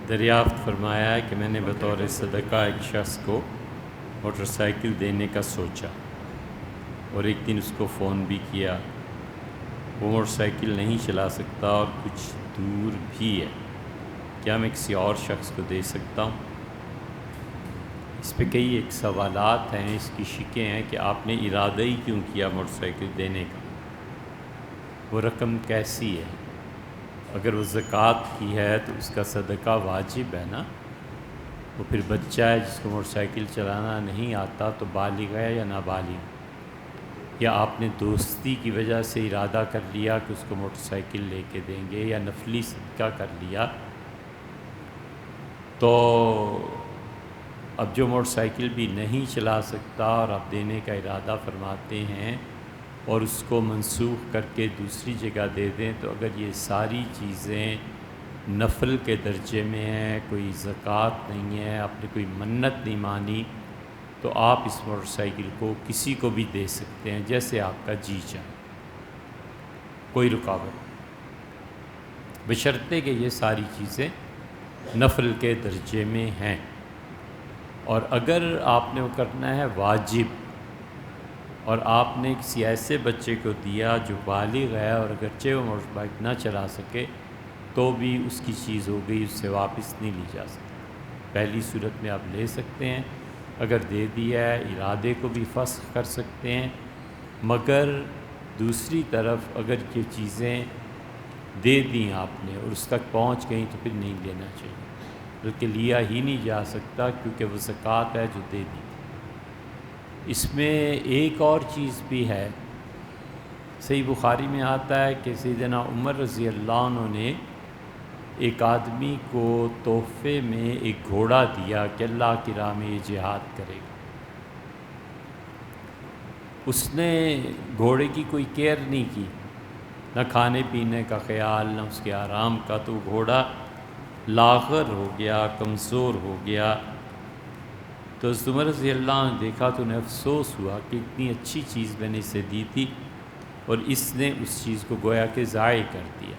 دریافت فرمایا ہے کہ میں نے بطور صدقہ ایک شخص کو موٹر سائیکل دینے کا سوچا اور ایک دن اس کو فون بھی کیا۔ وہ موٹر سائیکل نہیں چلا سکتا اور کچھ دور بھی ہے، کیا میں کسی اور شخص کو دے سکتا ہوں؟ اس پہ کئی ایک سوالات ہیں، اس کی شکیں ہیں کہ آپ نے ارادہ ہی کیوں کیا موٹر سائیکل دینے کا، وہ رقم کیسی ہے؟ اگر وہ زکوٰۃ کی ہے تو اس کا صدقہ واجب ہے نا۔ وہ پھر بچہ ہے جس کو موٹر سائیکل چلانا نہیں آتا تو بالغ ہے یا نابالغ؟ یا آپ نے دوستی کی وجہ سے ارادہ کر لیا کہ اس کو موٹر سائیکل لے کے دیں گے، یا نفلی صدقہ کر لیا؟ تو اب جو موٹر سائیکل بھی نہیں چلا سکتا اور آپ دینے کا ارادہ فرماتے ہیں اور اس کو منسوخ کر کے دوسری جگہ دے دیں، تو اگر یہ ساری چیزیں نفل کے درجے میں ہیں، کوئی زکوٰۃ نہیں ہے، آپ نے کوئی منت نہیں مانی، تو آپ اس موٹر سائیکل کو کسی کو بھی دے سکتے ہیں جیسے آپ کا جی چاہے، کوئی رکاوٹ نہیں، بشرطے کہ یہ ساری چیزیں نفل کے درجے میں ہیں۔ اور اگر آپ نے وہ کرنا ہے واجب، اور آپ نے کسی ایسے بچے کو دیا جو بالغ ہے اور اگرچہ وہ موٹر بائیک نہ چلا سکے تو بھی اس کی چیز ہو گئی، اس سے واپس نہیں لی جا سکتی۔ پہلی صورت میں آپ لے سکتے ہیں، اگر دے دیا ہے ارادے کو بھی فسخ کر سکتے ہیں، مگر دوسری طرف اگر یہ چیزیں دے دیں آپ نے اور اس تک پہنچ گئیں تو پھر نہیں لینا چاہیے، بلکہ لیا ہی نہیں جا سکتا، کیونکہ وہ زکوٰۃ ہے جو دے دی۔ اس میں ایک اور چیز بھی ہے، صحیح بخاری میں آتا ہے کہ سیدنا عمر رضی اللہ عنہ نے ایک آدمی کو تحفے میں ایک گھوڑا دیا کہ اللہ کی راہ میں یہ جہاد کرے گا۔ اس نے گھوڑے کی کوئی کیئر نہیں کی، نہ کھانے پینے کا خیال، نہ اس کے آرام کا، تو گھوڑا لاغر ہو گیا، کمزور ہو گیا۔ تو حضرت عمر رضی اللہ عنہ نے دیکھا تو انہیں افسوس ہوا کہ اتنی اچھی چیز میں نے اسے دی تھی اور اس نے اس چیز کو گویا کہ ضائع کر دیا۔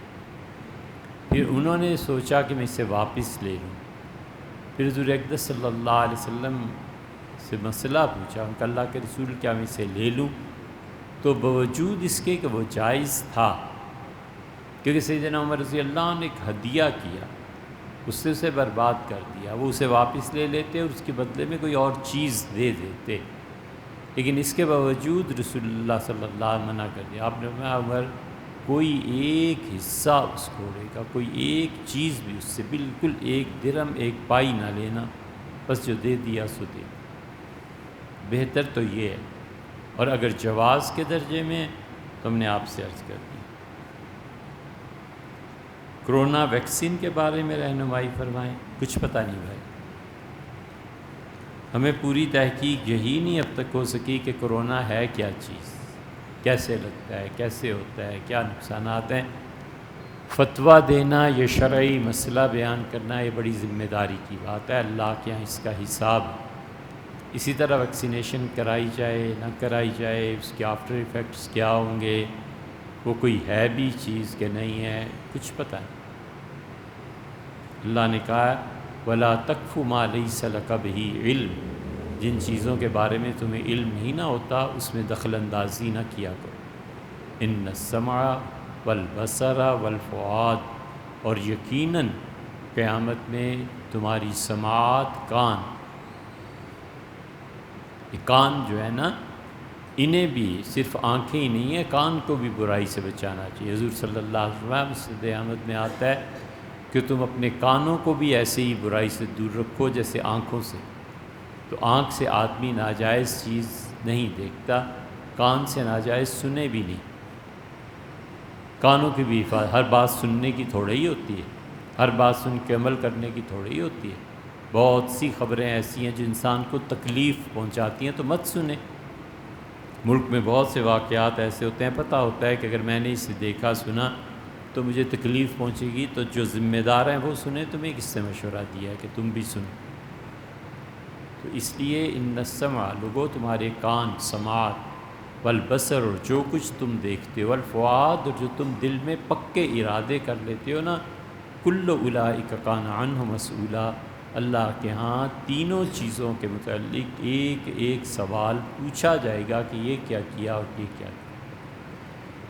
پھر انہوں نے سوچا کہ میں اسے واپس لے لوں۔ پھر حضور اقدس صلی اللہ علیہ وسلم سے مسئلہ پوچھا کہ اللہ کے رسول کیا میں اسے لے لوں؟ تو باوجود اس کے کہ وہ جائز تھا، کیونکہ سیدنا عمر رضی اللہ عنہ نے ایک ہدیہ کیا، اس سے اسے برباد کر دیا، وہ اسے واپس لے لیتے اور اس کے بدلے میں کوئی اور چیز دے دیتے، لیکن اس کے باوجود رسول اللہ صلی اللہ علیہ وسلم منع کر دیا۔ آپ نے فرمایا عمر کوئی ایک حصہ اس گھوڑے کا، کوئی ایک چیز بھی اس سے، بالکل ایک درہم ایک پائی نہ لینا، بس جو دے دیا سو دے دیا۔ بہتر تو یہ ہے، اور اگر جواز کے درجے میں تو ہم نے آپ سے عرض کر دی۔ کرونا ویکسین کے بارے میں رہنمائی فرمائیں۔ کچھ پتہ نہیں بھائی، ہمیں پوری تحقیق یہی نہیں اب تک ہو سکی کہ کرونا ہے کیا چیز، کیسے لگتا ہے، کیسے ہوتا ہے، کیا نقصانات ہیں۔ فتویٰ دینا، یہ شرعی مسئلہ بیان کرنا، یہ بڑی ذمہ داری کی بات ہے، اللہ کے یہاں اس کا حساب ہے۔ اسی طرح ویکسینیشن کرائی جائے نہ کرائی جائے، اس کے آفٹر ایفیکٹس کیا ہوں گے، وہ کوئی ہے بھی چیز کہ نہیں ہے، کچھ پتہ نہیں۔ اللہ نے کہا وَلَا تَقْفُ مَا لَيْسَ لَكَ بِهِ عِلْمٌ، جن چیزوں کے بارے میں تمہیں علم ہی نہ ہوتا اس میں دخل اندازی نہ کیا کرو۔ إِنَّ السَّمْعَ وَالْبَصَرَ وَالْفُؤَادَ، اور یقیناً قیامت میں تمہاری سماعت، کان، یہ کان جو ہے نا، انہیں بھی صرف آنکھیں ہی نہیں ہیں، کان کو بھی برائی سے بچانا چاہیے۔ حضور صلی اللہ علیہ وسلم مسجد احمد میں آتا ہے کہ تم اپنے کانوں کو بھی ایسے ہی برائی سے دور رکھو جیسے آنکھوں سے۔ تو آنکھ سے آدمی ناجائز چیز نہیں دیکھتا، کان سے ناجائز سنے بھی نہیں۔ کانوں کی بھی حفاظت، ہر بات سننے کی تھوڑی ہی ہوتی ہے، ہر بات سن کے عمل کرنے کی تھوڑی ہی ہوتی ہے۔ بہت سی خبریں ایسی ہیں جو انسان کو تکلیف پہنچاتی ہیں تو مت سنیں۔ ملک میں بہت سے واقعات ایسے ہوتے ہیں، پتہ ہوتا ہے کہ اگر میں نے اسے دیکھا سنا تو مجھے تکلیف پہنچے گی، تو جو ذمہ دار ہیں وہ سنیں، تمہیں کس سے مشورہ دیا ہے کہ تم بھی سنو؟ تو اس لیے ان السمع، لوگوں تمہارے کان، سماعت، والبصر، اور جو کچھ تم دیکھتے ہو، والفؤاد، اور جو تم دل میں پکے ارادے کر لیتے ہو نا، کل اولئک کان عنہ مسئولا، اللہ کے ہاں تینوں چیزوں کے متعلق ایک ایک سوال پوچھا جائے گا کہ یہ کیا کیا اور یہ کیا کیا۔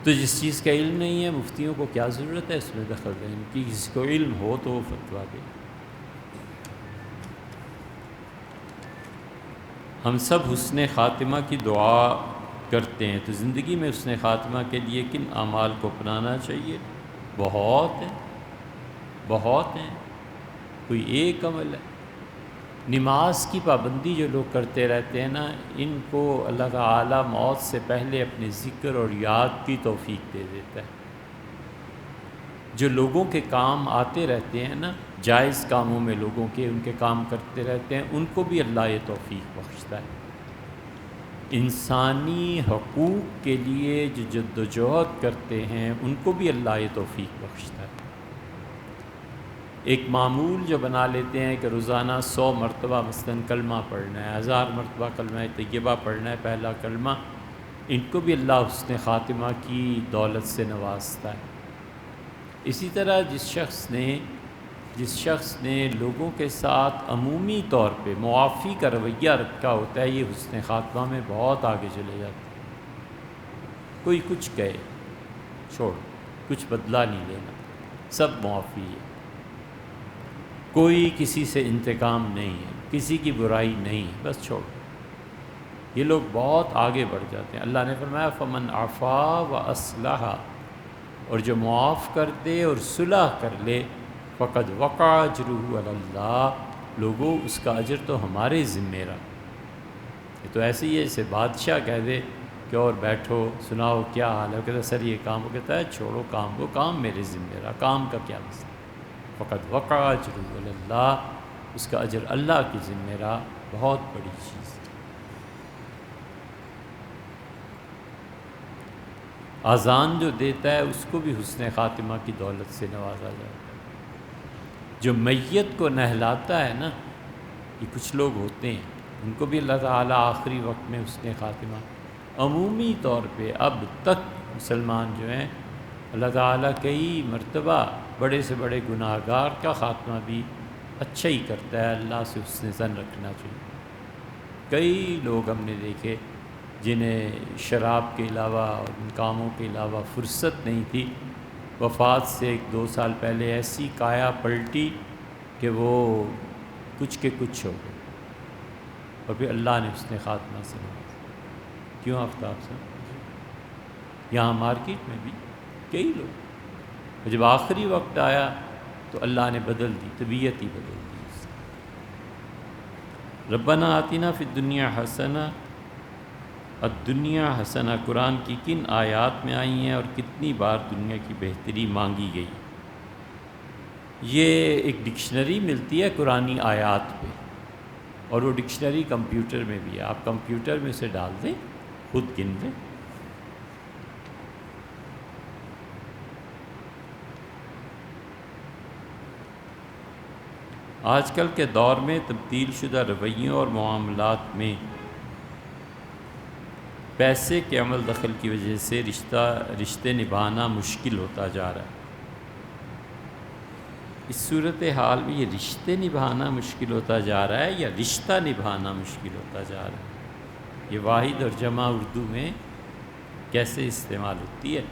تو جس چیز کا علم نہیں ہے، مفتیوں کو کیا ضرورت ہے اس میں دخل دینے کی؟ کسی کو علم ہو تو وہ فتویٰ دے۔ ہم سب حسن خاتمہ کی دعا کرتے ہیں، تو زندگی میں حسن خاتمہ کے لیے کن اعمال کو اپنانا چاہیے؟ بہت ہیں، بہت ہیں، کوئی ایک عمل ہے؟ نماز کی پابندی جو لوگ کرتے رہتے ہیں نا، ان کو اللہ تعالیٰ موت سے پہلے اپنے ذکر اور یاد کی توفیق دے دیتا ہے۔ جو لوگوں کے کام آتے رہتے ہیں نا، جائز کاموں میں لوگوں کے ان کے کام کرتے رہتے ہیں، ان کو بھی اللہ یہ توفیق بخشتا ہے۔ انسانی حقوق کے لیے جو جد و جہد کرتے ہیں، ان کو بھی اللہ یہ توفیق بخشتا ہے۔ ایک معمول جو بنا لیتے ہیں کہ روزانہ 100 مرتبہ مثلاً کلمہ پڑھنا ہے، 1000 مرتبہ کلمہ طیبہ پڑھنا ہے، پہلا کلمہ، ان کو بھی اللہ حسن خاتمہ کی دولت سے نوازتا ہے۔ اسی طرح جس شخص نے لوگوں کے ساتھ عمومی طور پہ معافی کا رویہ رکھا ہوتا ہے، یہ حسن خاتمہ میں بہت آگے چلے جاتے ہیں۔ کوئی کچھ کہے چھوڑ، کچھ بدلہ نہیں لینا، سب معافی ہے، کوئی کسی سے انتقام نہیں ہے، کسی کی برائی نہیں ہے، بس چھوڑ۔ یہ لوگ بہت آگے بڑھ جاتے ہیں۔ اللہ نے فرمایا فمن عفا و اصلح، اور جو معاف کر دے اور صلح کر لے، فقد وقع اجرہ علی اللہ، لوگوں اس کا اجر تو ہمارے ذمہ رہا۔ یہ تو ایسے ہی ہے جیسے بادشاہ کہہ دے کہ اور بیٹھو سناؤ کیا حال ہے، وہ کہتا ہے سر یہ کام، وہ کہتا ہے چھوڑو کام، وہ کام میرے ذمہ رہا، کام کا کیا مسئلہ۔ فقد وقع اجرہ علی اللہ، اس کا اجر اللہ کی ذمہ رہا، بہت بڑی چیز ہے۔ اذان جو دیتا ہے اس کو بھی حسن خاتمہ کی دولت سے نوازا جاتا ہے۔ جو میت کو نہلاتا ہے نا، یہ کچھ لوگ ہوتے ہیں، ان کو بھی اللہ تعالیٰ آخری وقت میں حسن خاتمہ، عمومی طور پہ اب تک مسلمان جو ہیں، اللہ تعالیٰ کئی مرتبہ بڑے سے بڑے گناہ گار کا خاتمہ بھی اچھا ہی کرتا ہے۔ اللہ سے حسن ظن رکھنا چاہیے۔ کئی لوگ ہم نے دیکھے جنہیں شراب کے علاوہ اور ان کاموں کے علاوہ فرصت نہیں تھی، وفات سے 1-2 سال پہلے ایسی کایا پلٹی کہ وہ کچھ کے کچھ ہو گئے، اور پھر اللہ نے حسن خاتمہ سے نوازا۔ کیوں آفتاب صاحب؟ یہاں مارکیٹ میں بھی کئی لوگ، اور جب آخری وقت آیا تو اللہ نے بدل دی، طبیعت ہی بدل دی۔ ربنا آتنا فی الدنیا حسنہ، الدنیا حسنہ قرآن کی کن آیات میں آئی ہیں اور کتنی بار دنیا کی بہتری مانگی گئی؟ یہ ایک ڈکشنری ملتی ہے قرآنی آیات پہ، اور وہ ڈکشنری کمپیوٹر میں بھی ہے، آپ کمپیوٹر میں اسے ڈال دیں، خود گن لیں۔ آج کل کے دور میں تبدیل شدہ رویوں اور معاملات میں پیسے کے عمل دخل کی وجہ سے رشتے نبھانا مشکل ہوتا جا رہا ہے۔ اس صورتحال میں یہ رشتے نبھانا مشکل ہوتا جا رہا ہے یا رشتہ نبھانا مشکل ہوتا جا رہا ہے؟ یہ واحد اور جمع اردو میں کیسے استعمال ہوتی ہے؟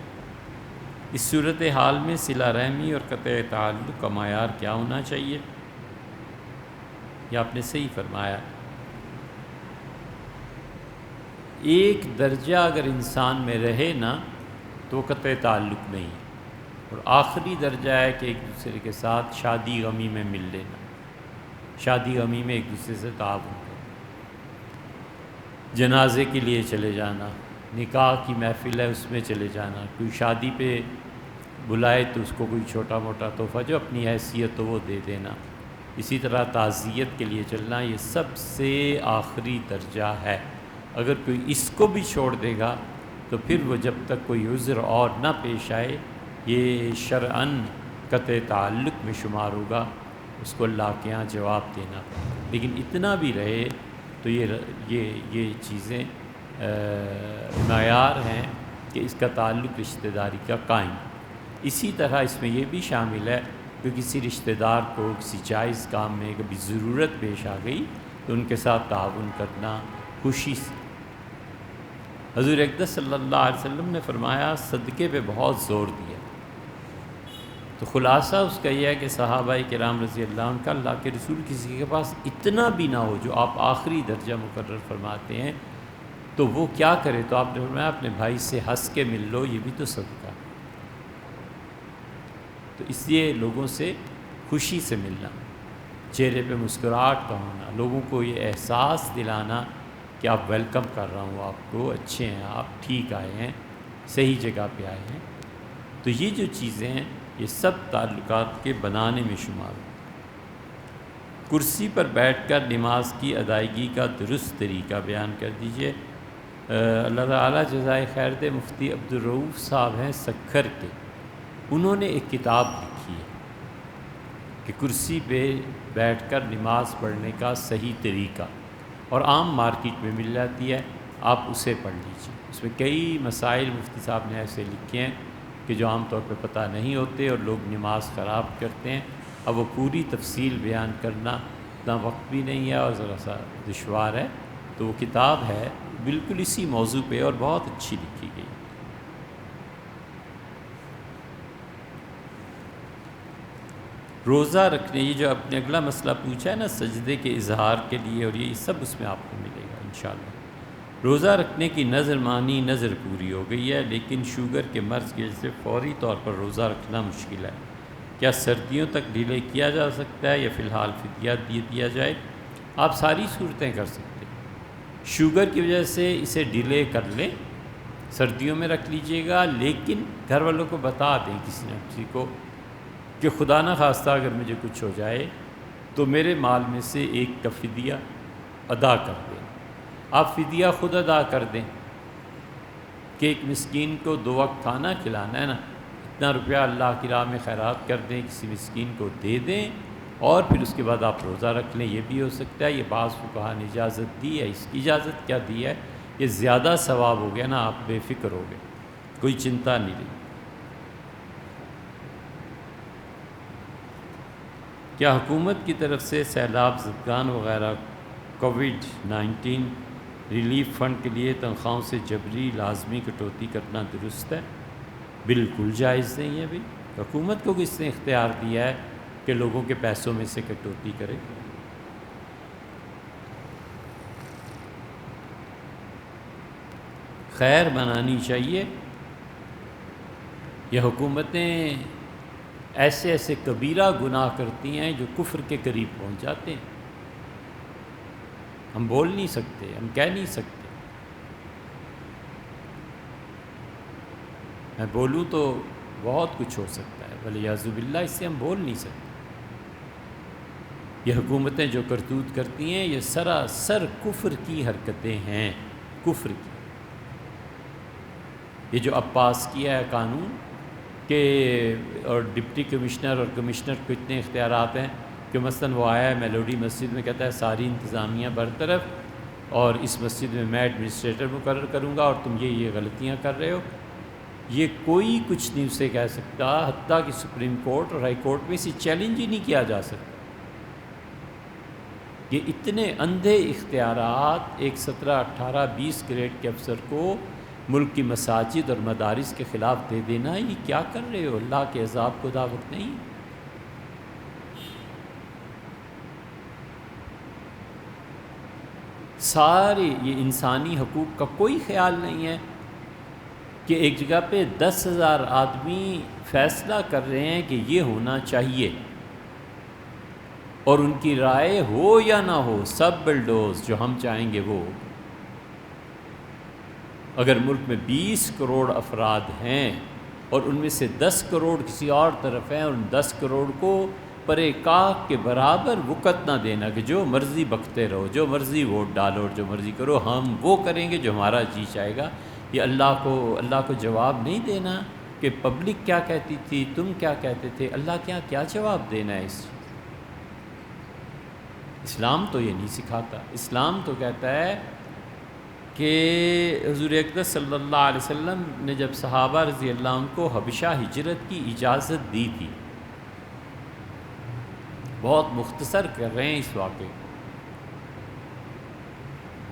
اس صورتحال میں صلہ رحمی اور قطع تعلق کا معیار کیا ہونا چاہیے؟ یہ آپ نے صحیح فرمایا، ایک درجہ اگر انسان میں رہے نا تو قطع تعلق نہیں، اور آخری درجہ ہے کہ ایک دوسرے کے ساتھ شادی غمی میں مل لینا، شادی غمی میں ایک دوسرے سے تعاون کرنا، جنازے کے لیے چلے جانا، نکاح کی محفل ہے اس میں چلے جانا، کوئی شادی پہ بلائے تو اس کو کوئی چھوٹا موٹا تحفہ جو اپنی حیثیت ہو وہ دے دینا، اسی طرح تعزیت کے لیے چلنا، یہ سب سے آخری درجہ ہے۔ اگر کوئی اس کو بھی چھوڑ دے گا تو پھر وہ جب تک کوئی عذر اور نہ پیش آئے یہ شرعاً قطع تعلق میں شمار ہوگا، اس کو اللہ کے ہاں جواب دینا۔ لیکن اتنا بھی رہے تو یہ چیزیں معیار ہیں کہ اس کا تعلق رشتہ داری کا قائم۔ اسی طرح اس میں یہ بھی شامل ہے کہ کسی رشتہ دار کو کسی جائز کام میں کبھی ضرورت پیش آ گئی تو ان کے ساتھ تعاون کرنا خوشی سے۔ حضور اقدس صلی اللہ علیہ وسلم نے فرمایا صدقے پہ بہت زور دیا۔ تو خلاصہ اس کا یہ ہے کہ صحابہ کرام رضی اللہ عنہ کا اللہ کے رسول کسی کے پاس اتنا بھی نہ ہو جو آپ آخری درجہ مقرر فرماتے ہیں تو وہ کیا کرے، تو آپ نے فرمایا اپنے بھائی سے ہنس کے مل لو، یہ بھی تو صدقہ۔ تو اس لیے لوگوں سے خوشی سے ملنا، چہرے پہ مسکراہٹ کا ہونا، لوگوں کو یہ احساس دلانا کہ آپ ویلکم کر رہا ہوں آپ کو، اچھے ہیں آپ، ٹھیک آئے ہیں، صحیح جگہ پہ آئے ہیں۔ تو یہ جو چیزیں ہیں یہ سب تعلقات کے بنانے میں شمار ہیں۔ کرسی پر بیٹھ کر نماز کی ادائیگی کا درست طریقہ بیان کر دیجئے۔ اللہ تعالیٰ جزائے خیر دے، مفتی عبدالرؤوف صاحب ہیں سکھر کے، انہوں نے ایک کتاب لکھی ہے کہ کرسی پہ بیٹھ کر نماز پڑھنے کا صحیح طریقہ، اور عام مارکیٹ میں مل جاتی ہے، آپ اسے پڑھ لیجیے۔ اس میں کئی مسائل مفتی صاحب نے ایسے لکھے ہیں کہ جو عام طور پہ پتہ نہیں ہوتے اور لوگ نماز خراب کرتے ہیں۔ اب وہ پوری تفصیل بیان کرنا اتنا وقت بھی نہیں ہے اور ذرا سا دشوار ہے، تو وہ کتاب ہے بالکل اسی موضوع پہ اور بہت اچھی لکھی گئی۔ روزہ رکھنے، یہ جو آپ نے اگلا مسئلہ پوچھا ہے نا سجدے کے اظہار کے لیے، اور یہ سب اس میں آپ کو ملے گا انشاءاللہ۔ روزہ رکھنے کی نظر مانی، نظر پوری ہو گئی ہے، لیکن شوگر کے مرض کی وجہ سے فوری طور پر روزہ رکھنا مشکل ہے، کیا سردیوں تک ڈیلے کیا جا سکتا ہے یا فی الحال فدیہ دیا جائے؟ آپ ساری صورتیں کر سکتے ہیں۔ شوگر کی وجہ سے اسے ڈیلے کر لیں، سردیوں میں رکھ لیجئے گا، لیکن گھر والوں کو بتا دیں کسی نہ کسی کو کہ خدا نہ خواستہ اگر مجھے کچھ ہو جائے تو میرے مال میں سے ایک کا فدیہ ادا کر دیں۔ آپ فدیہ خود ادا کر دیں کہ ایک مسکین کو 2 وقت کھانا کھلانا ہے نا، اتنا روپیہ اللہ کی راہ میں خیرات کر دیں، کسی مسکین کو دے دیں، اور پھر اس کے بعد آپ روزہ رکھ لیں۔ یہ بھی ہو سکتا ہے۔ یہ بعض فقہا نے اجازت دی ہے۔ اس کی اجازت کیا دی ہے؟ یہ زیادہ ثواب ہو گیا نا، آپ بے فکر ہو گئے، کوئی چنتا نہیں رہی۔ کیا حکومت کی طرف سے سیلاب زدگان وغیرہ کووڈ-19 ریلیف فنڈ کے لیے تنخواہوں سے جبری لازمی کٹوتی کرنا درست ہے؟ بالکل جائز نہیں ہے بھائی۔ حکومت کو کس نے اختیار دیا ہے کہ لوگوں کے پیسوں میں سے کٹوتی کرے؟ خیر منانی چاہیے، یہ حکومتیں ایسے ایسے کبیرہ گناہ کرتی ہیں جو کفر کے قریب پہنچ جاتے ہیں۔ ہم بول نہیں سکتے، ہم کہہ نہیں سکتے۔ میں بولوں تو بہت کچھ ہو سکتا ہے، ولیعوذ باللہ اس سے ہم بول نہیں سکتے۔ یہ حکومتیں جو کرتوت کرتی ہیں یہ سراسر کفر کی حرکتیں ہیں، کفر کی۔ یہ جو اب پاس کیا ہے قانون کہ اور ڈپٹی کمشنر اور کمشنر کو اتنے اختیارات ہیں کہ مثلا وہ آیا ہے میلوڈی مسجد میں، کہتا ہے ساری انتظامیہ برطرف، اور اس مسجد میں ایڈمنسٹریٹر مقرر کروں گا اور تم یہ غلطیاں کر رہے ہو۔ یہ کوئی کچھ نہیں اسے کہہ سکتا، حتیٰ کہ سپریم کورٹ اور ہائی کورٹ میں اسے چیلنج ہی نہیں کیا جا سکتا۔ یہ اتنے اندھے اختیارات ایک 17، 18، 20 گریڈ کے افسر کو ملک کی مساجد اور مدارس کے خلاف دے دینا، یہ کیا کر رہے ہو؟ اللہ کے عذاب کو دعوت نہیں؟ سارے یہ انسانی حقوق کا کوئی خیال نہیں ہے کہ ایک جگہ پہ 10,000 آدمی فیصلہ کر رہے ہیں کہ یہ ہونا چاہیے، اور ان کی رائے ہو یا نہ ہو سب بلڈوز جو ہم چاہیں گے وہ۔ اگر ملک میں 20 کروڑ افراد ہیں اور ان میں سے 10 کروڑ کسی اور طرف ہیں، اور ان 10 کروڑ کو پرے کاک کے برابر وقت نہ دینا کہ جو مرضی بکتے رہو، جو مرضی ووٹ ڈالو اور جو مرضی کرو، ہم وہ کریں گے جو ہمارا جی چاہے گا، یہ اللہ کو جواب نہیں دینا کہ پبلک کیا کہتی تھی، تم کیا کہتے تھے، اللہ کیا جواب دینا ہے اس؟ اسلام تو یہ نہیں سکھاتا۔ اسلام تو کہتا ہے کہ حضور اقدس صلی اللہ علیہ وسلم نے جب صحابہ رضی اللہ عنہ کو حبشہ ہجرت کی اجازت دی تھی بہت مختصر کر رہے ہیں اس واقعے.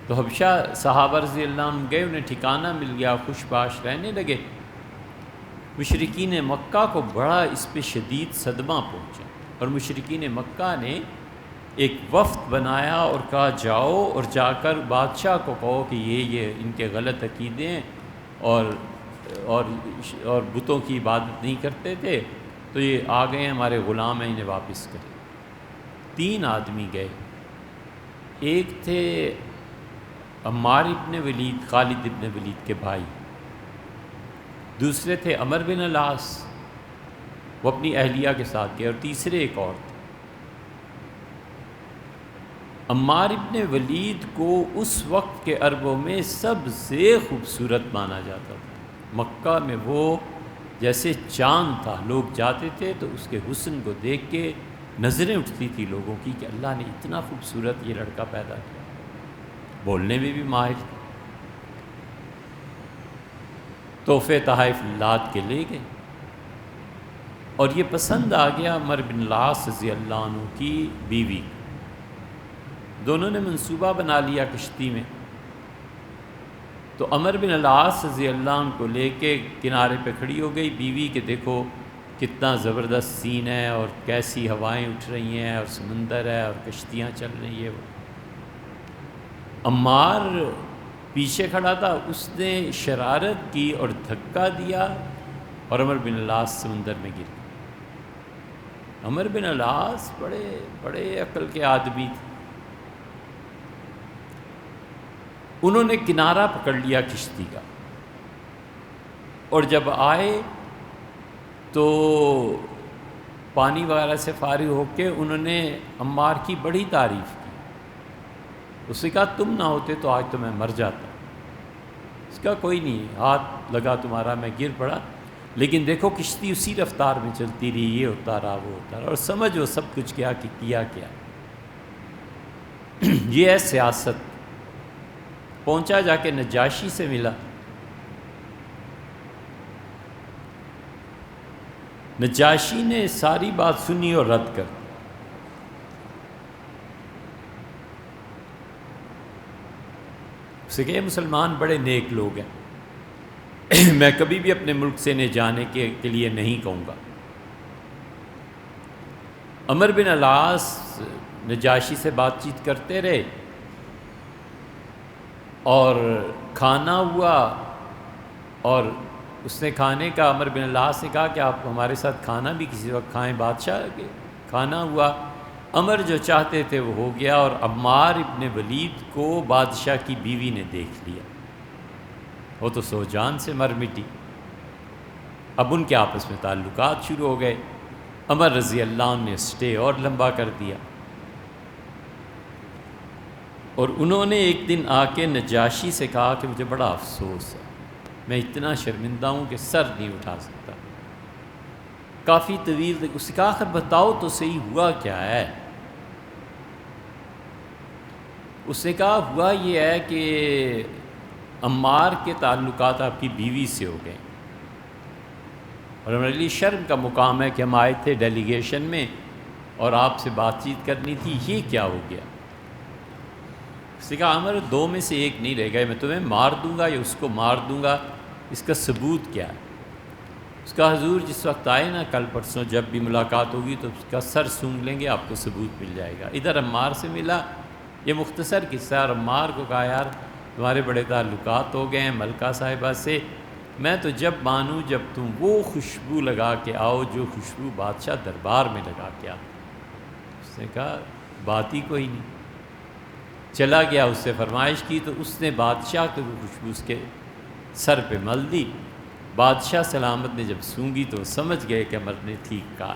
تو حبشہ صحابہ رضی اللہ عنہ گئے، انہیں ٹھکانہ مل گیا، خوش باش رہنے لگے. مشرکین مکہ کو بڑا اس پہ شدید صدمہ پہنچا، اور مشرکین مکہ نے ایک وفد بنایا اور کہا جاؤ اور جا کر بادشاہ کو کہو کہ یہ ان کے غلط عقیدے ہیں اور بتوں کی عبادت نہیں کرتے تھے، تو یہ آ گئے ہمارے غلام ہیں، انہیں واپس کریں. 3 آدمی گئے. ایک تھے عمار ابن ولید، خالد ابن ولید کے بھائی. دوسرے تھے عمر بن العاص، وہ اپنی اہلیہ کے ساتھ گئے. اور تیسرے ایک اور تھے. عمار ابن ولید کو اس وقت کے عربوں میں سب سے خوبصورت مانا جاتا تھا. مکہ میں وہ جیسے چاند تھا، لوگ جاتے تھے تو اس کے حسن کو دیکھ کے نظریں اٹھتی تھی لوگوں کی کہ اللہ نے اتنا خوبصورت یہ لڑکا پیدا کیا. بولنے میں بھی ماہر تھا. تحفے تحائف لاد کے لے گئے، اور یہ پسند آ گیا عمر بن العاص رضی اللہ عنہ کی بیوی. دونوں نے منصوبہ بنا لیا کشتی میں. تو عمر بن العاص رضی اللہ عنہ کو لے کے کنارے پہ کھڑی ہو گئی بیوی کہ دیکھو کتنا زبردست سین ہے، اور کیسی ہوائیں اٹھ رہی ہیں، اور سمندر ہے، اور کشتیاں چل رہی ہیں. عمار پیچھے کھڑا تھا، اس نے شرارت کی اور دھکا دیا، اور عمر بن العاص سمندر میں گر گیا. عمر بن العاص بڑے عقل کے آدمی تھے. انہوں نے کنارہ پکڑ لیا کشتی کا، اور جب آئے تو پانی وغیرہ سے فارغ ہو کے انہوں نے عمار کی بڑی تعریف کی. اس نے کہا تم نہ ہوتے تو آج تو میں مر جاتا. اس کا کوئی نہیں، ہاتھ لگا تمہارا، میں گر پڑا، لیکن دیکھو کشتی اسی رفتار میں چلتی رہی، یہ ہوتا رہا وہ ہوتا رہا، اور سمجھ وہ سب کچھ کیا کہ کیا کیا. یہ ہے سیاست. پہنچا، جا کے نجاشی سے ملا. نجاشی نے ساری بات سنی اور رد کر دی. اسے کہ مسلمان بڑے نیک لوگ ہیں، میں کبھی بھی اپنے ملک سے انہیں جانے کے لیے نہیں کہوں گا. عمر بن العاص نجاشی سے بات چیت کرتے رہے، اور کھانا ہوا، اور اس نے کھانے کا، عمر بن العاص نے کہا کہ آپ ہمارے ساتھ کھانا بھی کسی وقت کھائیں بادشاہ کے. کھانا ہوا، عمر جو چاہتے تھے وہ ہو گیا، اور عمار ابن ولید کو بادشاہ کی بیوی نے دیکھ لیا. وہ تو سو جان سے مر مٹی. اب ان کے آپس میں تعلقات شروع ہو گئے. عمر رضی اللہ عنہ نے سٹے اور لمبا کر دیا، اور انہوں نے ایک دن آ کے نجاشی سے کہا کہ مجھے بڑا افسوس ہے، میں اتنا شرمندہ ہوں کہ سر نہیں اٹھا سکتا. کافی طویل اس کا آخر بتاؤ تو صحیح ہوا کیا ہے. اس نے کہا ہوا یہ ہے کہ عمار کے تعلقات آپ کی بیوی سے ہو گئے، اور ہمارے لیے شرم کا مقام ہے کہ ہم آئے تھے ڈیلیگیشن میں اور آپ سے بات چیت کرنی تھی، یہ کیا ہو گیا. اس نے کہا عمر 2 میں سے ایک نہیں رہ گئے، میں تمہیں مار دوں گا یا اس کو مار دوں گا، اس کا ثبوت کیا ہے. اس کا حضور جس وقت آئے نا کل پرسوں، جب بھی ملاقات ہوگی تو اس کا سر سونگ لیں گے، آپ کو ثبوت مل جائے گا. ادھر عمار سے ملا، یہ مختصر قصہ. اور عمار کو کہا یار تمہارے بڑے تعلقات ہو گئے ہیں ملکہ صاحبہ سے، میں تو جب مانوں جب تم وہ خوشبو لگا کے آؤ جو خوشبو بادشاہ دربار میں لگا کے آؤ. اس نے کہا بات ہی کوئی نہیں. چلا گیا، اس سے فرمائش کی تو اس نے بادشاہ کو وہ خوشبو اس کے سر پہ مل دی. بادشاہ سلامت نے جب سونگی تو سمجھ گئے کہ عمر نے ٹھیک کہا.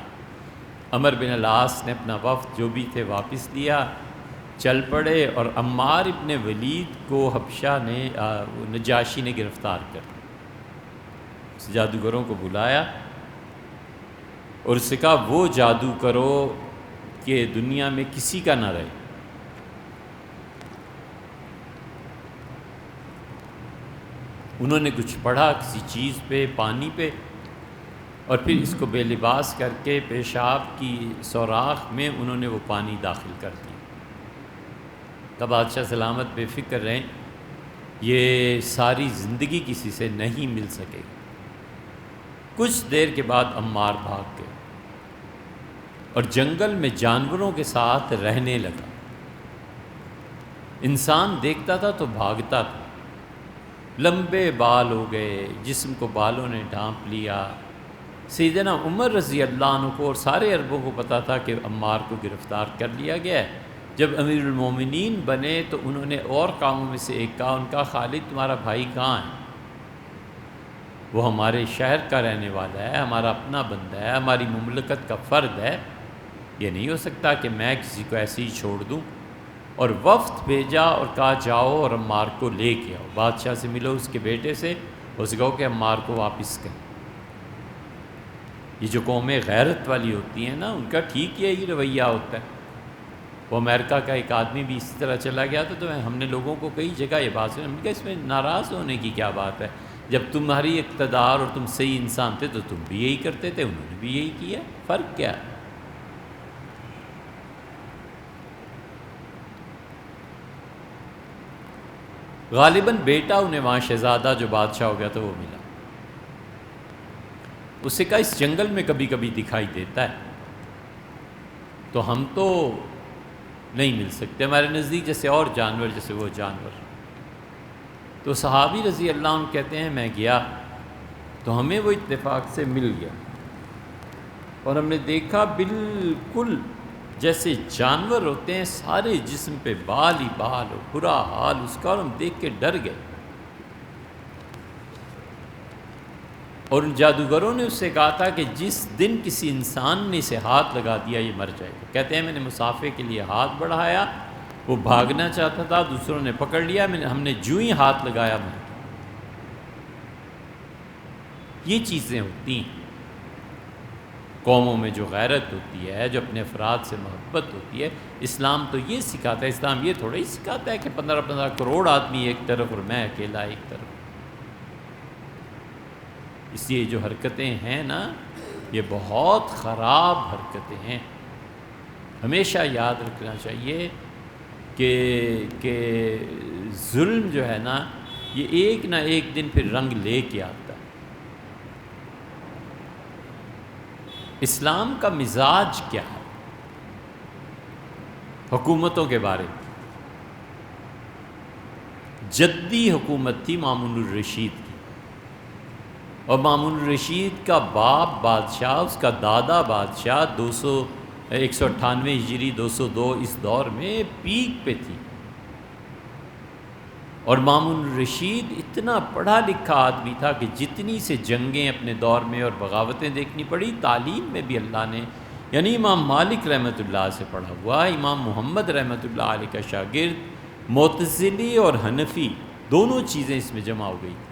عمر بن العاص نے اپنا وفد جو بھی تھے واپس لیا، چل پڑے، اور عمار ابن ولید کو حبشہ نے نجاشی نے گرفتار کر لیا. اس جادوگروں کو بلایا اور اس سے کہا وہ جادو کرو کہ دنیا میں کسی کا نہ رہے. انہوں نے کچھ پڑھا کسی چیز پہ، پانی پہ، اور پھر اس کو بے لباس کر کے پیشاب کی سوراخ میں انہوں نے وہ پانی داخل کر دیا۔ تب بادشاہ سلامت بے فکر رہیں، یہ ساری زندگی کسی سے نہیں مل سکے گی۔ کچھ دیر کے بعد عمار بھاگ گئے اور جنگل میں جانوروں کے ساتھ رہنے لگا۔ انسان دیکھتا تھا تو بھاگتا تھا۔ لمبے بال ہو گئے، جسم کو بالوں نے ڈھانپ لیا۔ سیدنا عمر رضی اللہ عنہ کو اور سارے عربوں کو پتہ تھا کہ عمار کو گرفتار کر لیا گیا ہے۔ جب امیر المومنین بنے تو انہوں نے اور کاموں میں سے ایک کہا، ان کا خالد تمہارا بھائی کہاں ہے؟ وہ ہمارے شہر کا رہنے والا ہے، ہمارا اپنا بندہ ہے، ہماری مملکت کا فرد ہے، یہ نہیں ہو سکتا کہ میں کسی کو ایسے ہی چھوڑ دوں۔ اور وفد بھیجا اور کہا جاؤ اور عمار کو لے کے آؤ، بادشاہ سے ملو، اس کے بیٹے سے، اس کہو کہ عمار کو واپس کریں۔ یہ جو قومیں غیرت والی ہوتی ہیں نا، ان کا ٹھیک یہی رویہ ہوتا ہے۔ وہ امریکہ کا ایک آدمی بھی اسی طرح چلا گیا تھا، تو ہم نے لوگوں کو کئی جگہ یہ بات سنی، ہم نے کہا اس میں ناراض ہونے کی کیا بات ہے؟ جب تمہاری اقتدار اور تم صحیح انسان تھے تو تم بھی یہی کرتے تھے، انہوں نے بھی یہی کیا، فرق کیا ہے؟ غالباً بیٹا انہیں وہاں شہزادہ جو بادشاہ ہو گیا تھا وہ ملا۔ اس سے کہا اس جنگل میں کبھی کبھی دکھائی دیتا ہے، تو ہم تو نہیں مل سکتے، ہمارے نزدیک جیسے اور جانور جیسے وہ جانور۔ تو صحابی رضی اللہ عنہ کہتے ہیں میں گیا تو ہمیں وہ اتفاق سے مل گیا، اور ہم نے دیکھا بالکل جیسے جانور ہوتے ہیں، سارے جسم پہ بال ہی بال ہو، برا حال اس کا، اور ہم دیکھ کے ڈر گئے۔ اور ان جادوگروں نے اس سے کہا تھا کہ جس دن کسی انسان نے اسے ہاتھ لگا دیا یہ مر جائے گا۔ کہتے ہیں میں نے مسافے کے لیے ہاتھ بڑھایا، وہ بھاگنا چاہتا تھا، دوسروں نے پکڑ لیا، ہم نے جو ہی ہاتھ لگایا مر گیا۔ یہ چیزیں ہوتی ہیں قوموں میں، جو غیرت ہوتی ہے، جو اپنے افراد سے محبت ہوتی ہے۔ اسلام تو یہ سکھاتا ہے، اسلام یہ تھوڑا ہی سکھاتا ہے کہ 15 کروڑ آدمی ایک طرف اور میں اکیلا ایک طرف۔ اس لیے جو حرکتیں ہیں نا، یہ بہت خراب حرکتیں ہیں۔ ہمیشہ یاد رکھنا چاہیے کہ ظلم جو ہے نا، یہ ایک نہ ایک دن پھر رنگ لے کے آتا ہے۔ اسلام کا مزاج کیا ہے حکومتوں کے بارے میں؟ جدی حکومت تھی مامون الرشید کی، اور مامون الرشید کا باپ بادشاہ، اس کا دادا بادشاہ 198 ہجری 202 اس دور میں پیک پہ تھی۔ اور مامون الرشید اتنا پڑھا لکھا آدمی تھا کہ جتنی سے جنگیں اپنے دور میں اور بغاوتیں دیکھنی پڑی، تعلیم میں بھی اللہ نے، یعنی امام مالک رحمۃ اللہ سے پڑھا ہوا، امام محمد رحمۃ اللہ علیہ کا شاگرد، معتزلی اور حنفی دونوں چیزیں اس میں جمع ہو گئی تھیں۔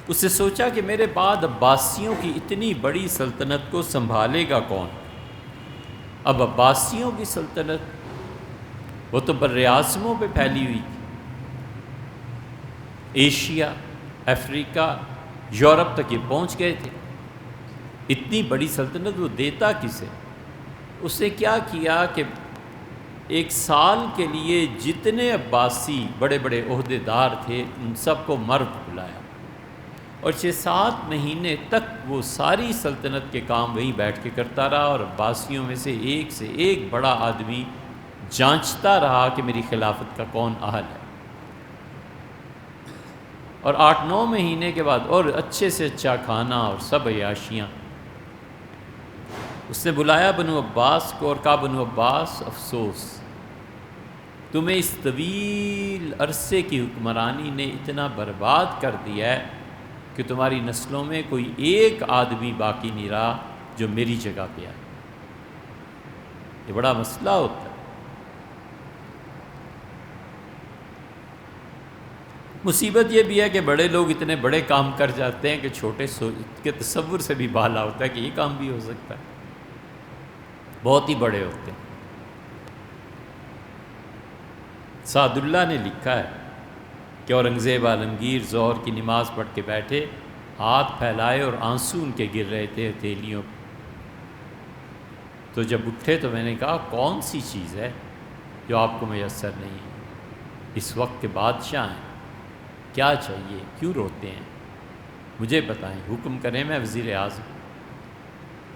اس سے سوچا کہ میرے بعد عباسیوں کی اتنی بڑی سلطنت کو سنبھالے گا کون؟ اب عباسیوں کی سلطنت وہ تو بر اعظموں پہ پھیلی ہوئی تھی، ایشیا، افریقہ، یورپ تک یہ پہنچ گئے تھے۔ اتنی بڑی سلطنت وہ دیتا کسے؟ اس نے کیا کیا کہ ایک سال کے لیے جتنے عباسی بڑے بڑے عہدے دار تھے ان سب کو مرد بلایا، اور 6-7 مہینے تک وہ ساری سلطنت کے کام وہیں بیٹھ کے کرتا رہا، اور عباسیوں میں سے ایک بڑا آدمی جانچتا رہا کہ میری خلافت کا کون اہل ہے۔ اور 8-9 مہینے کے بعد اور اچھے سے اچھا کھانا اور سب عیاشیاں، اس نے بلایا بنو عباس کو اور کہا بنو عباس افسوس، تمہیں اس طویل عرصے کی حکمرانی نے اتنا برباد کر دیا ہے کہ تمہاری نسلوں میں کوئی ایک آدمی باقی نہیں رہا جو میری جگہ پہ آئے۔ یہ بڑا مسئلہ ہوتا ہے۔ مصیبت یہ بھی ہے کہ بڑے لوگ اتنے بڑے کام کر جاتے ہیں کہ چھوٹے کے تصور سے بھی بالا ہوتا ہے کہ یہ کام بھی ہو سکتا ہے، بہت ہی بڑے ہوتے ہیں۔ سعد اللہ نے لکھا ہے کہ اورنگزیب عالمگیر ظہر کی نماز پڑھ کے بیٹھے ہاتھ پھیلائے اور آنسو ان کے گر رہے تھے ہتھیلیوں پہ۔ تو جب اٹھے تو میں نے کہا کون سی چیز ہے جو آپ کو میسر نہیں ہے؟ اس وقت کے بادشاہ ہیں، کیا چاہیے، کیوں روتے ہیں؟ مجھے بتائیں، حکم کریں میں وزیر اعظم۔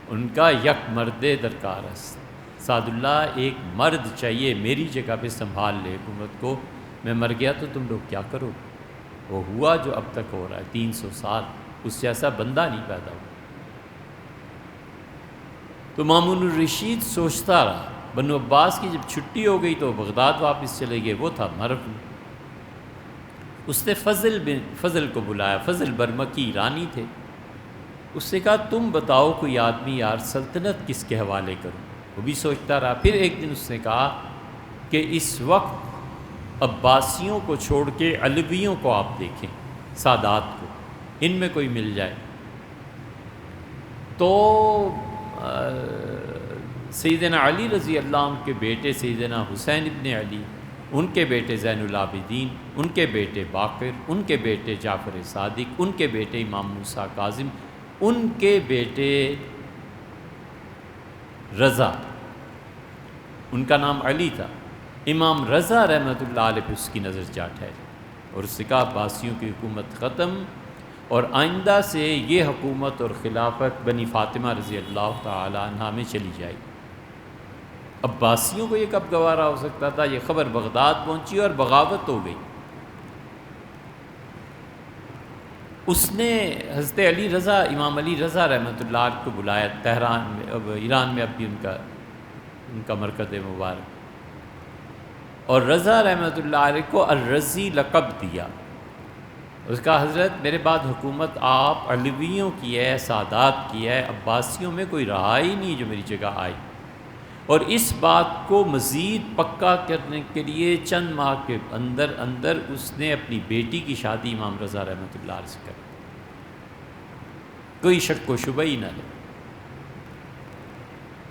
ان کا یک مرد درکار است، سعد اللہ ایک مرد چاہیے میری جگہ پہ سنبھال لے حکومت کو، میں مر گیا تو تم لوگ کیا کرو؟ وہ ہوا جو اب تک ہو رہا ہے 300 سال، اس جیسا بندہ نہیں پیدا ہوا۔ تو مامون الرشید سوچتا رہا۔ بنو عباس کی جب چھٹی ہو گئی تو بغداد واپس چلے گئے، وہ تھا مرو۔ اس نے فضل کو بلایا، فضل برمکی ایرانی تھے۔ اس سے کہا تم بتاؤ کوئی آدمی یار سلطنت کس کے حوالے کروں؟ وہ بھی سوچتا رہا۔ پھر ایک دن اس نے کہا کہ اس وقت عباسیوں کو چھوڑ کے علویوں کو آپ دیکھیں، سادات کو، ان میں کوئی مل جائے۔ تو سیدنا علی رضی اللہ عنہ کے بیٹے سیدنا حسین ابن علی، ان کے بیٹے زین العابدین، ان کے بیٹے باقر، ان کے بیٹے جعفر صادق، ان کے بیٹے امام موسیٰ کاظم، ان کے بیٹے رضا، ان کا نام علی تھا، امام رضا رحمۃ اللہ علیہ پہ اس کی نظر جا ٹھہری اور اس نے کہا عباسیوں کی حکومت ختم، اور آئندہ سے یہ حکومت اور خلافت بنی فاطمہ رضی اللہ تعالی عنہ میں چلی جائے گی۔ عباسیوں کو یہ کب گوارا ہو سکتا تھا؟ یہ خبر بغداد پہنچی اور بغاوت ہو گئی۔ اس نے حضرت علی رضا، امام علی رضا رحمۃ اللہ علیہ کو بلایا تہران میں، اب ایران میں اب بھی ان کا مرکز مبارک، اور رضا رحمۃ اللہ علیہ کو الرضی لقب دیا۔ اس کا حضرت میرے بعد حکومت آپ علویوں کی ہے، سادات کی ہے، عباسیوں میں کوئی رہا ہی نہیں جو میری جگہ آئے۔ اور اس بات کو مزید پکا کرنے کے لیے چند ماہ کے اندر اندر اس نے اپنی بیٹی کی شادی امام رضا رحمۃ اللہ علیہ سے کر، کوئی شک و شبہ ہی نہ ہے۔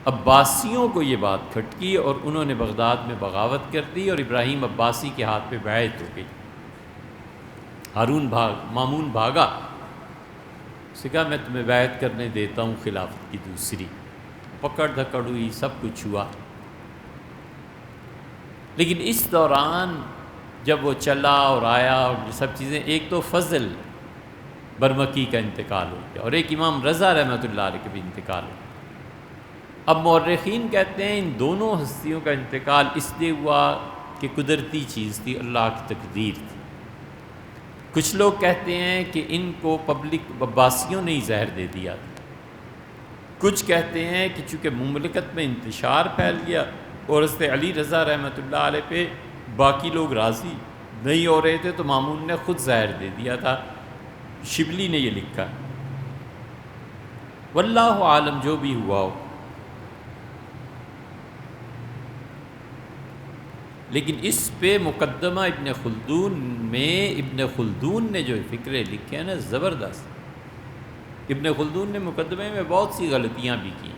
عباسیوں کو یہ بات کھٹکی اور انہوں نے بغداد میں بغاوت کر دی اور ابراہیم عباسی کے ہاتھ پہ بیعت ہو گئی۔ مامون بھاگا، اس نے کہا میں تمہیں بیعت کرنے دیتا ہوں خلافت کی دوسری۔ پکڑ دھکڑ ہوئی، سب کچھ ہوا، لیکن اس دوران جب وہ چلا اور آیا اور سب چیزیں، ایک تو فضل برمکی کا انتقال ہو گیا اور ایک امام رضا رحمۃ اللہ علیہ کا بھی انتقال ہو گیا۔ اب مورخین کہتے ہیں ان دونوں ہستیوں کا انتقال اس لیے ہوا کہ قدرتی چیز تھی، اللہ کی تقدیر تھی۔ کچھ لوگ کہتے ہیں کہ ان کو پبلک عباسیوں نے ہی زہر دے دیا تھا، کچھ کہتے ہیں کہ چونکہ مملکت میں انتشار پھیل گیا اور حضرت علی رضا رحمۃ اللہ علیہ پہ باقی لوگ راضی نہیں ہو رہے تھے تو مامون نے خود زہر دے دیا تھا۔ شبلی نے یہ لکھا، واللہ عالم، جو بھی ہوا ہو۔ لیکن اس پہ مقدمہ ابن خلدون میں، ابن خلدون نے جو فکرے لکھے ہیں نا زبردست۔ ابن خلدون نے مقدمے میں بہت سی غلطیاں بھی کی،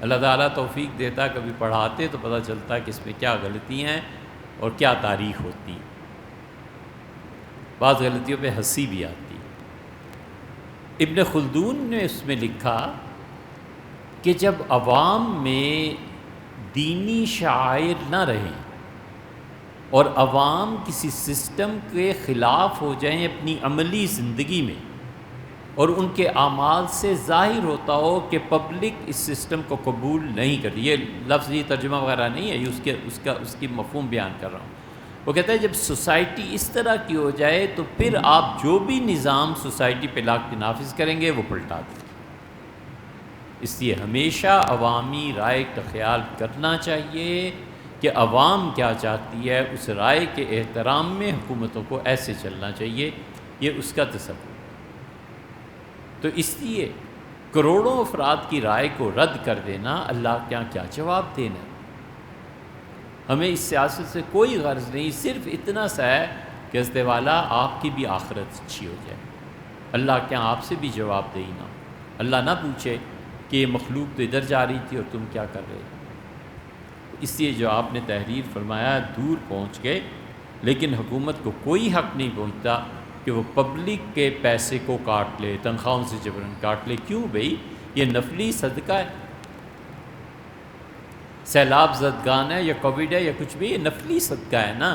اللہ تعالیٰ توفیق دیتا، کبھی پڑھاتے تو پتہ چلتا کہ اس میں کیا غلطیاں ہیں اور کیا تاریخ ہوتی ہے۔ بعض غلطیوں پہ ہنسی بھی آتی۔ ابن خلدون نے اس میں لکھا کہ جب عوام میں دینی شعائر نہ رہیں اور عوام کسی سسٹم کے خلاف ہو جائیں اپنی عملی زندگی میں، اور ان کے اعمال سے ظاہر ہوتا ہو کہ پبلک اس سسٹم کو قبول نہیں کرتی، یہ لفظی ترجمہ وغیرہ نہیں ہے، یہ اس کی مفہوم بیان کر رہا ہوں۔ وہ کہتا ہے جب سوسائٹی اس طرح کی ہو جائے تو پھر آپ جو بھی نظام سوسائٹی پہ لا کے نافذ کریں گے وہ پلٹا دیں۔ اس لیے ہمیشہ عوامی رائے کا خیال کرنا چاہیے کہ عوام کیا چاہتی ہے، اس رائے کے احترام میں حکومتوں کو ایسے چلنا چاہیے، یہ اس کا تصور۔ تو اس لیے کروڑوں افراد کی رائے کو رد کر دینا اللہ کے یہاں کیا جواب دینا؟ ہمیں اس سیاست سے کوئی غرض نہیں، صرف اتنا سا ہے کہ حضرت والا آپ کی بھی آخرت اچھی ہو جائے، اللہ کے یہاں آپ سے بھی جواب دہی نہ ہو، اللہ نہ پوچھے کہ یہ مخلوق تو ادھر جا رہی تھی اور تم کیا کر رہے ہو۔ اس لیے جو آپ نے تحریر فرمایا دور پہنچ گئے، لیکن حکومت کو کوئی حق نہیں پہنچتا کہ وہ پبلک کے پیسے کو کاٹ لے، تنخواہوں سے جبراً کاٹ لے۔ کیوں بھئی؟ یہ نفلی صدقہ ہے، سیلاب زدگان ہے یا کووڈ ہے یا کچھ بھی، یہ نفلی صدقہ ہے نا،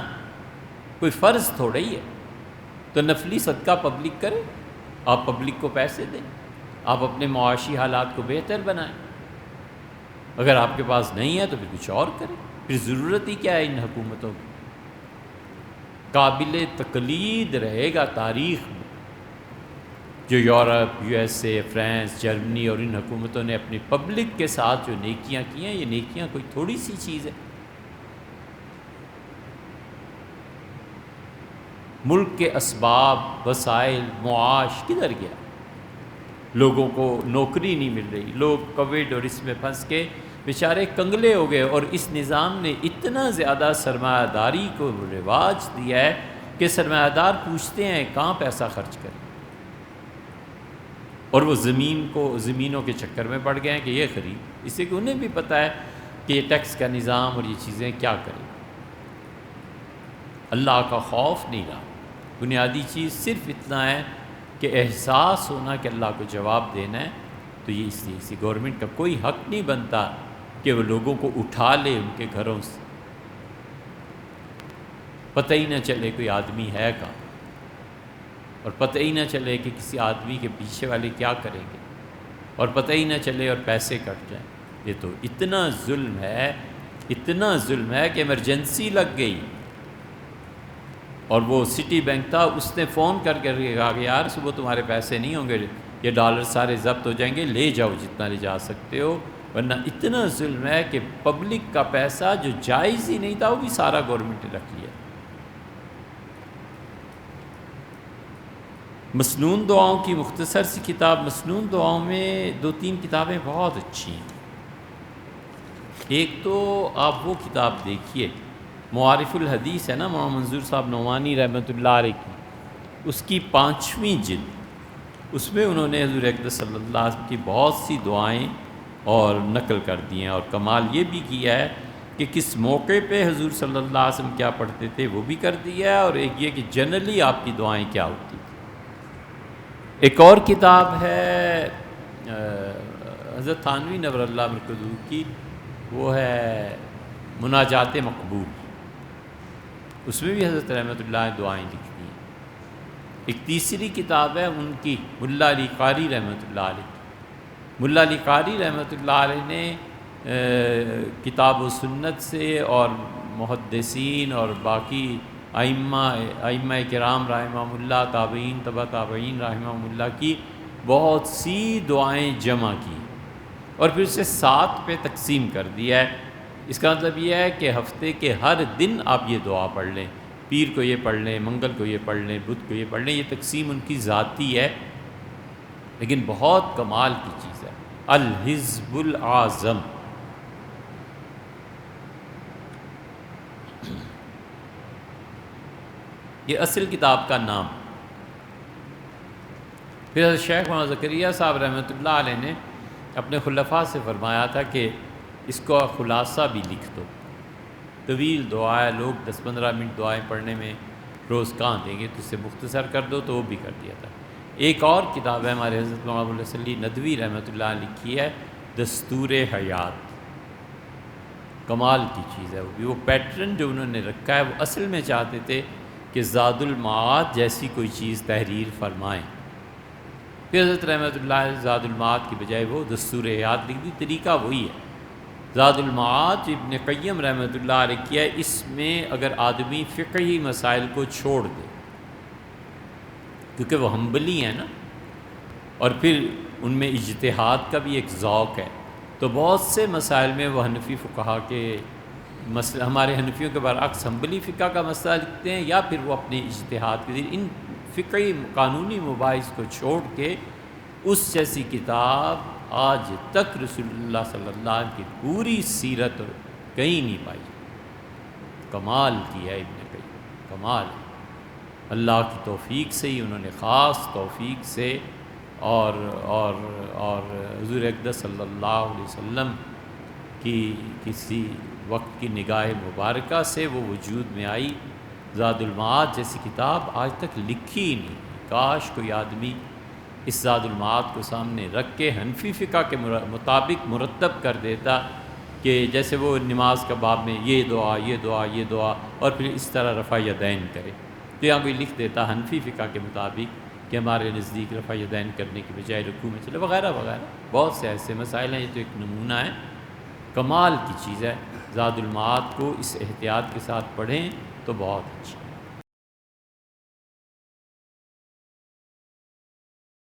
کوئی فرض تھوڑا ہی ہے۔ تو نفلی صدقہ پبلک کرے، آپ پبلک کو پیسے دیں، آپ اپنے معاشی حالات کو بہتر بنائیں۔ اگر آپ کے پاس نہیں ہے تو پھر کچھ اور کریں، پھر ضرورت ہی کیا ہے ان حکومتوں کی؟ قابل تقلید رہے گا تاریخ میں جو Europe, U S A, France, Germany اور ان حکومتوں نے اپنی پبلک کے ساتھ جو نیکیاں کی ہیں، یہ نیکیاں کوئی تھوڑی سی چیز ہے۔ ملک کے اسباب، وسائل، معاش کدھر گیا؟ لوگوں کو نوکری نہیں مل رہی، لوگ کووڈ اور اس میں پھنس کے بیچارے کنگلے ہو گئے، اور اس نظام نے اتنا زیادہ سرمایہ داری کو رواج دیا ہے کہ سرمایہ دار پوچھتے ہیں کہاں پیسہ خرچ کریں، اور وہ زمینوں کے چکر میں پڑ گئے ہیں کہ یہ خرید، اس سے کہ انہیں بھی پتہ ہے کہ یہ ٹیکس کا نظام اور یہ چیزیں کیا کریں۔ اللہ کا خوف نہیں رہا۔ بنیادی چیز صرف اتنا ہے کہ احساس ہونا کہ اللہ کو جواب دینا ہے۔ تو یہ اس لیے اسی گورنمنٹ کا کوئی حق نہیں بنتا کہ وہ لوگوں کو اٹھا لے ان کے گھروں سے، پتہ ہی نہ چلے کوئی آدمی ہے کہاں، اور پتہ ہی نہ چلے کہ کسی آدمی کے پیچھے والے کیا کریں گے، اور پتہ ہی نہ چلے اور پیسے کٹ جائیں۔ یہ تو اتنا ظلم ہے، اتنا ظلم ہے کہ ایمرجنسی لگ گئی، اور وہ سٹی بینک تھا، اس نے فون کر کے کہا کہ یار صبح تمہارے پیسے نہیں ہوں گے، یہ ڈالر سارے ضبط ہو جائیں گے، لے جاؤ جتنا لے جا سکتے ہو، ورنہ اتنا ظلم ہے کہ پبلک کا پیسہ جو جائز ہی نہیں تھا وہ بھی سارا گورنمنٹ نے رکھ لیا۔ مسنون دعاؤں کی مختصر سی کتاب، مسنون دعاؤں میں 2-3 کتابیں بہت اچھی ہیں۔ ایک تو آپ وہ کتاب دیکھیے، معارف الحدیث ہے نا، مولانا منظور صاحب نعمانی رحمۃ اللہ علیہ کی، اس کی 5ویں جلد، اس میں انہوں نے حضور اقدس صلی اللہ علیہ وسلم کی بہت سی دعائیں اور نقل کر دی ہیں، اور کمال یہ بھی کیا ہے کہ کس موقع پہ حضور صلی اللہ علیہ وسلم کیا پڑھتے تھے وہ بھی کر دیا ہے، اور ایک یہ کہ جنرلی آپ کی دعائیں کیا ہوتی تھیں۔ ایک اور کتاب ہے حضرت تھانوی نور اللہ مرکزو کی، وہ ہے مناجات مقبول، اس میں بھی حضرت رحمۃ اللہ نے دعائیں لکھی ہیں۔ ایک تیسری کتاب ہے ان کی، ملا علی قاری رحمۃ اللہ علیہ۔ ملا علی قاری رحمۃ اللہ علیہ نے کتاب و سنت سے اور محدثین اور باقی ائمہ کرام رحمہم اللہ، تابعین تبع تابعین رحمہم اللہ کی بہت سی دعائیں جمع کی، اور پھر اسے 7 پہ تقسیم کر دیا ہے۔ اس کا مطلب یہ ہے کہ ہفتے کے ہر دن آپ یہ دعا پڑھ لیں، پیر کو یہ پڑھ لیں، منگل کو یہ پڑھ لیں، بدھ کو یہ پڑھ لیں۔ یہ تقسیم ان کی ذاتی ہے، لیکن بہت کمال کی چیز ہے۔ الحزب الاعظم، یہ اصل کتاب کا نام۔ پھر حضرت شیخ مولانا زکریا صاحب رحمۃ اللہ علیہ نے اپنے خلفاء سے فرمایا تھا کہ اس کو خلاصہ بھی لکھ دو، طویل دعا ہے، لوگ 10-15 منٹ دعائیں پڑھنے میں روز کہاں دیں گے، تو اسے مختصر کر دو، تو وہ بھی کر دیا تھا۔ ایک اور کتاب ہے ہمارے حضرت مولانا ابو الحسن ندوی رحمۃ اللہ علیہ لکھی ہے، دستور حیات، کمال کی چیز ہے وہ بھی۔ وہ پیٹرن جو انہوں نے رکھا ہے، وہ اصل میں چاہتے تھے کہ زاد المعاد جیسی کوئی چیز تحریر فرمائیں، پھر حضرت رحمۃ اللہ علیہ زاد المعاد کی بجائے وہ دستور حیات لکھ دی۔ طریقہ وہی ہے۔ زاد المعاد جو ابن قیم رحمۃ اللہ علیہ کیا ہے، اس میں اگر آدمی فقہی مسائل کو چھوڑ دے، کیونکہ وہ حنبلی ہیں نا، اور پھر ان میں اجتہاد کا بھی ایک ذوق ہے، تو بہت سے مسائل میں وہ حنفی فقہا کے مسئلہ، ہمارے حنفیوں کے برعکس حنبلی فقہ کا مسئلہ لکھتے ہیں، یا پھر وہ اپنے اجتہاد کے ذریعے ان فقہی قانونی مباحث کو چھوڑ کے اس جیسی کتاب آج تک رسول اللہ صلی اللہ علیہ وسلم کی پوری سیرت کہیں نہیں پائی۔ کمال کیا ہے ابن قیم، کمال ہے۔ اللہ کی توفیق سے ہی انہوں نے، خاص توفیق سے، اور حضور اقدس صلی اللہ علیہ وسلم کی کسی وقت کی نگاہ مبارکہ سے وہ وجود میں آئی، زاد المعاد جیسی کتاب آج تک لکھی ہی نہیں. کاش کوئی آدمی اس زاد المعاد کو سامنے رکھ کے حنفی فقہ کے مطابق مرتب کر دیتا کہ جیسے وہ نماز کا باب میں یہ دعا یہ دعا یہ دعا اور پھر اس طرح رفع یدین کرے. تو یہاں کوئی لکھ دیتا حنفی فقہ کے مطابق کہ ہمارے نزدیک رفع یدین کرنے کی بجائے رکوع میں چلے وغیرہ وغیرہ. بہت سے ایسے مسائل ہیں. یہ تو ایک نمونہ ہے. کمال کی چیز ہے. زاد المعاد کو اس احتیاط کے ساتھ پڑھیں تو بہت اچھا.